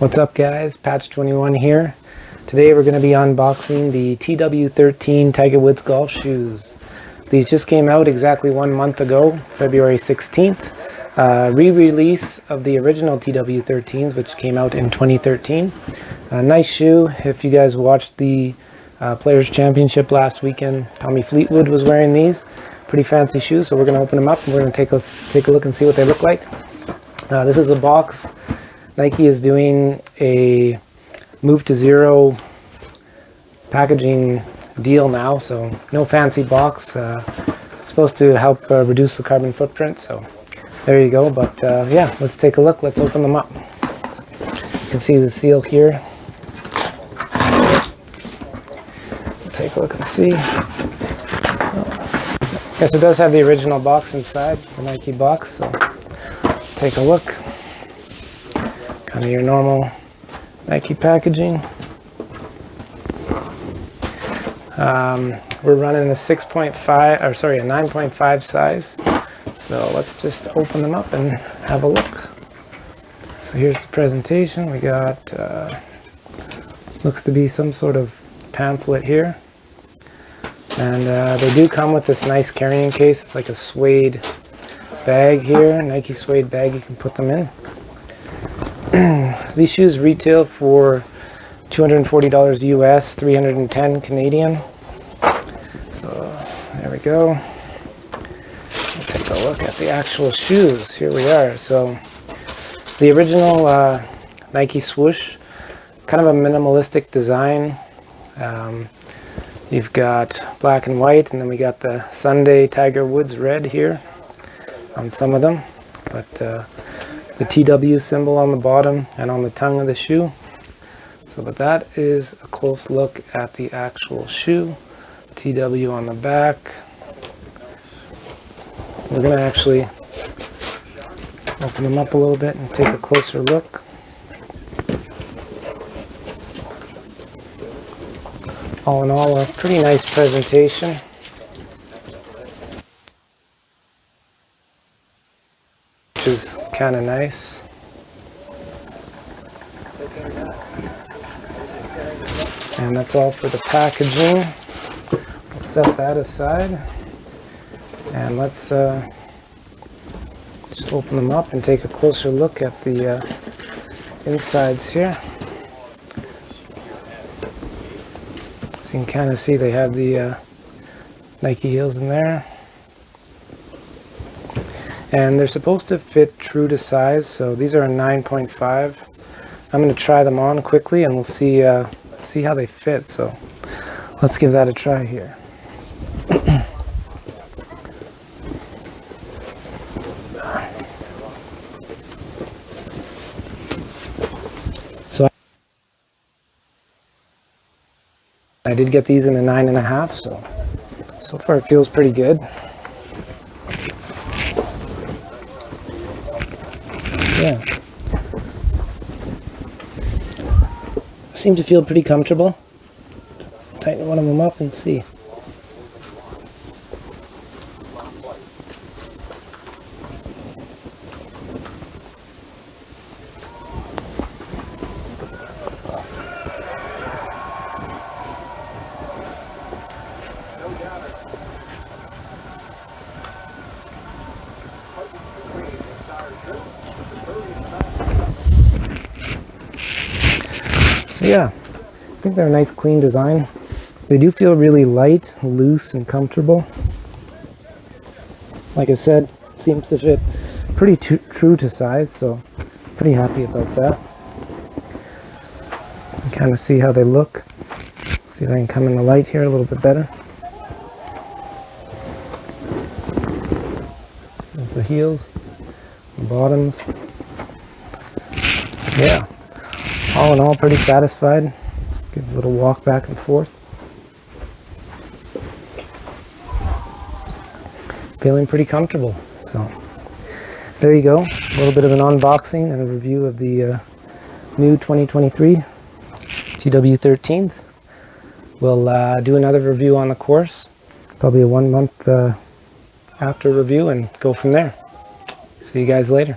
What's up guys, Patch21 here. Today we're going to be unboxing the TW13 Tiger Woods golf shoes. These just came out exactly 1 month ago, February 16th. Re-release of the original TW13s, which came out in 2013. Nice shoe. If you guys watched the Players Championship last weekend, Tommy Fleetwood was wearing these. Pretty fancy shoes, so we're going to open them up and we're going to take a look and see what they look like. This is a box. Nike is doing a move to zero packaging deal now, so no fancy box. It's supposed to help reduce the carbon footprint, so there you go. But yeah, let's take a look. Let's open them up. You can see the seal here. Take a look and see. Yes, it does have the original box inside, the Nike box, so take a look. Kind of your normal Nike packaging. We're running a 9.5 size. So let's just open them up and have a look. So here's the presentation. We got, looks to be some sort of pamphlet here. And they do come with this nice carrying case. It's like a suede bag here, Nike suede bag you can put them in. These shoes retail for $240 US, 310 Canadian. So there we go. Let's take a look at the actual shoes. Here we are. So the original Nike swoosh, kind of a minimalistic design. You've got black and white, and then we got the Sunday Tiger Woods red here on some of them. But the TW symbol on the bottom and on the tongue of the shoe. So but that is a close look at the actual shoe. TW on the back. We're going to actually open them up a little bit and take a closer look. All in all, a pretty nice presentation. Which is kind of nice. And that's all for the packaging. We'll set that aside. And let's just open them up and take a closer look at the insides here. So you can kind of see they have the Nike heels in there. And they're supposed to fit true to size, so these are a 9.5. I'm going to try them on quickly and we'll see how they fit. So let's give that a try here. I did get these in a 9.5, so far it feels pretty good. Yeah. Seem to feel pretty comfortable. Tighten one of them up and see. So yeah, I think they're a nice clean design. They do feel really light, loose, and comfortable. Like I said, seems to fit pretty true to size, so pretty happy about that. You can kind of see how they look. See if I can come in the light here a little bit better. There's the heels, the bottoms. Yeah. All in all, pretty satisfied. Just give a little walk back and forth. Feeling pretty comfortable. So there you go. A little bit of an unboxing and a review of the new 2023 TW13s. We'll do another review on the course, probably a 1 month after review, and go from there. See you guys later.